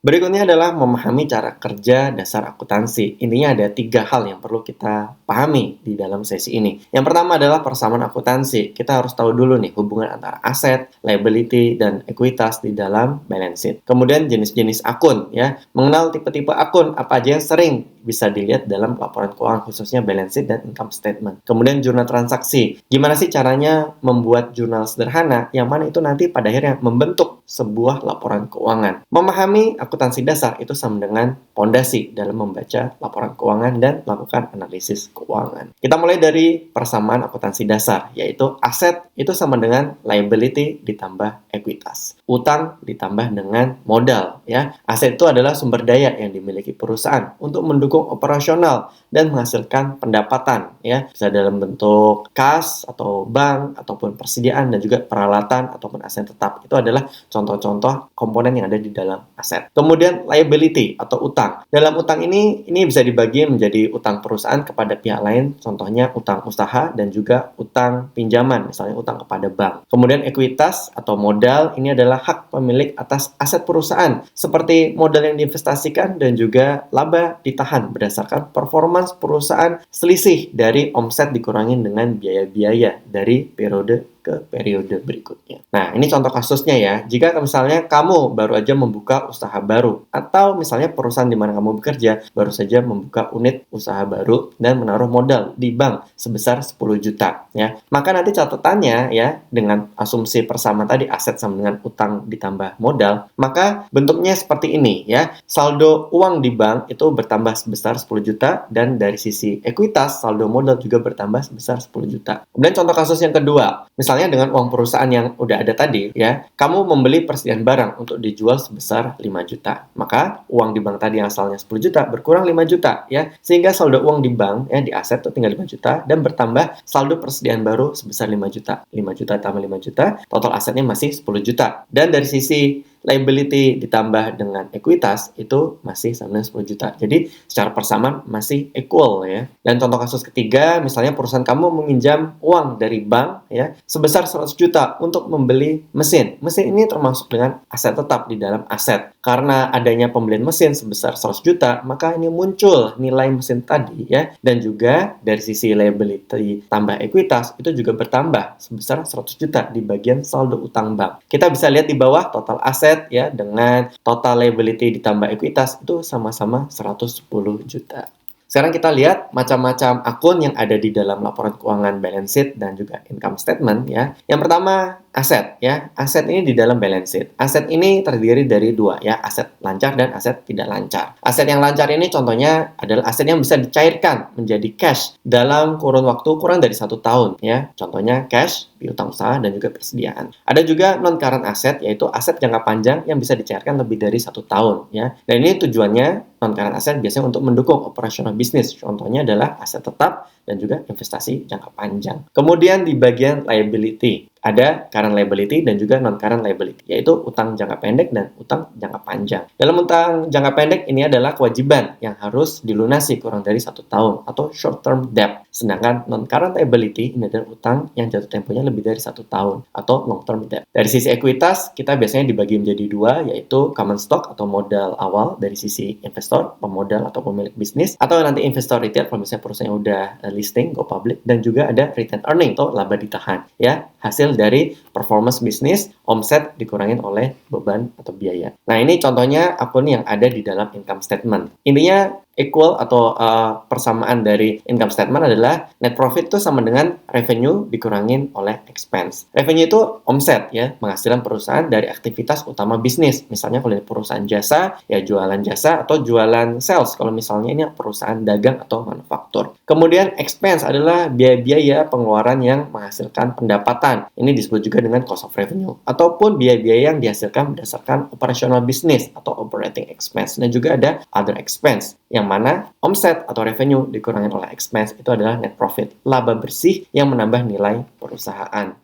Berikutnya adalah memahami cara kerja dasar akuntansi. Intinya ada 3 hal yang perlu kita pahami di dalam sesi ini. Yang pertama adalah persamaan akuntansi. Kita harus tahu dulu nih hubungan antara aset, liability, dan ekuitas di dalam balance sheet. Kemudian jenis-jenis akun ya. Mengenal tipe-tipe akun apa aja yang sering bisa dilihat dalam laporan keuangan khususnya balance sheet dan income statement. Kemudian jurnal transaksi. Gimana sih caranya membuat jurnal sederhana yang mana itu nanti pada akhirnya membentuk sebuah laporan keuangan. Memahami akuntansi dasar itu sama dengan pondasi dalam membaca laporan keuangan dan melakukan analisis keuangan. Kita mulai dari persamaan akuntansi dasar, yaitu aset itu sama dengan liability ditambah ekuitas. Utang ditambah dengan modal, ya. Aset itu adalah sumber daya yang dimiliki perusahaan untuk mendukung operasional dan menghasilkan pendapatan, ya. Bisa dalam bentuk kas atau bank ataupun persediaan dan juga peralatan ataupun aset tetap. Itu adalah contoh-contoh komponen yang ada di dalam aset. Kemudian liability atau utang. Dalam utang ini bisa dibagi menjadi utang perusahaan kepada pihak lain, contohnya utang usaha dan juga utang pinjaman, misalnya utang kepada bank. Kemudian ekuitas atau modal ini adalah hak pemilik atas aset perusahaan, seperti modal yang diinvestasikan dan juga laba ditahan berdasarkan performance perusahaan selisih dari omset dikurangi dengan biaya-biaya dari periode ke periode berikutnya. Nah, ini contoh kasusnya ya. Jika misalnya kamu baru aja membuka usaha baru, atau misalnya perusahaan di mana kamu bekerja baru saja membuka unit usaha baru dan menaruh modal di bank sebesar 10 juta, ya. Maka nanti catatannya ya, dengan asumsi persamaan tadi aset sama dengan utang ditambah modal, maka bentuknya seperti ini ya. Saldo uang di bank itu bertambah sebesar 10 juta dan dari sisi ekuitas saldo modal juga bertambah sebesar 10 juta. Kemudian contoh kasus yang kedua, misalnya dengan uang perusahaan yang udah ada tadi ya, kamu membeli persediaan barang untuk dijual sebesar 5 juta. Maka uang di bank tadi yang asalnya 10 juta berkurang 5 juta ya, sehingga saldo uang di bank ya di aset itu tinggal 5 juta dan bertambah saldo persediaan baru sebesar 5 juta. 5 juta tambah 5 juta, total asetnya masih 10 juta. Dan dari sisi liability ditambah dengan ekuitas itu masih sama dengan 10 juta. Jadi secara persamaan masih equal ya. Dan contoh kasus ketiga, misalnya perusahaan kamu meminjam uang dari bank ya sebesar 100 juta untuk membeli mesin. Mesin ini termasuk dengan aset tetap di dalam aset. Karena adanya pembelian mesin sebesar 100 juta, maka ini muncul nilai mesin tadi ya. Dan juga dari sisi liability tambah ekuitas itu juga bertambah sebesar 100 juta di bagian saldo utang bank. Kita bisa lihat di bawah total aset ya dengan total liability ditambah ekuitas itu sama-sama 110 juta. Sekarang kita lihat macam-macam akun yang ada di dalam laporan keuangan balance sheet dan juga income statement ya. Yang pertama aset ya. Aset ini di dalam balance sheet. Aset ini terdiri dari dua ya, aset lancar dan aset tidak lancar. Aset yang lancar ini contohnya adalah aset yang bisa dicairkan menjadi cash dalam kurun waktu kurang dari 1 tahun ya. Contohnya cash, piutang usaha dan juga persediaan. Ada juga non-current asset yaitu aset jangka panjang yang bisa dicairkan lebih dari 1 tahun ya. Dan ini tujuannya non-current asset biasanya untuk mendukung operasional bisnis. Contohnya adalah aset tetap dan juga investasi jangka panjang. Kemudian di bagian liability, ada current liability dan juga non-current liability, yaitu utang jangka pendek dan utang jangka panjang. Dalam utang jangka pendek ini adalah kewajiban yang harus dilunasi kurang dari 1 tahun atau short term debt. Sedangkan non-current liability ini adalah utang yang jatuh temponya lebih dari 1 tahun atau long term debt. Dari sisi ekuitas, kita biasanya dibagi menjadi dua, yaitu common stock atau modal awal dari sisi investor, pemodal atau pemilik bisnis, atau nanti investor retail kalau misalnya perusahaan yang udah listing, go public, dan juga ada retained earning atau laba ditahan. Ya, hasil dari performance bisnis, omset dikurangin oleh beban atau biaya. Nah, ini contohnya akun yang ada di dalam income statement. Intinya equal atau persamaan dari income statement adalah net profit itu sama dengan revenue dikurangin oleh expense. Revenue itu omset ya, penghasilan perusahaan dari aktivitas utama bisnis. Misalnya kalau ini perusahaan jasa, ya jualan jasa atau jualan sales. Kalau misalnya ini perusahaan dagang atau manufaktur. Kemudian expense adalah biaya-biaya pengeluaran yang menghasilkan pendapatan. Ini disebut juga dengan cost of revenue ataupun biaya-biaya yang dihasilkan berdasarkan operasional bisnis atau operating expense. Dan juga ada other expense yang mana omset atau revenue dikurangi oleh expense itu adalah net profit, laba bersih yang menambah nilai perusahaan.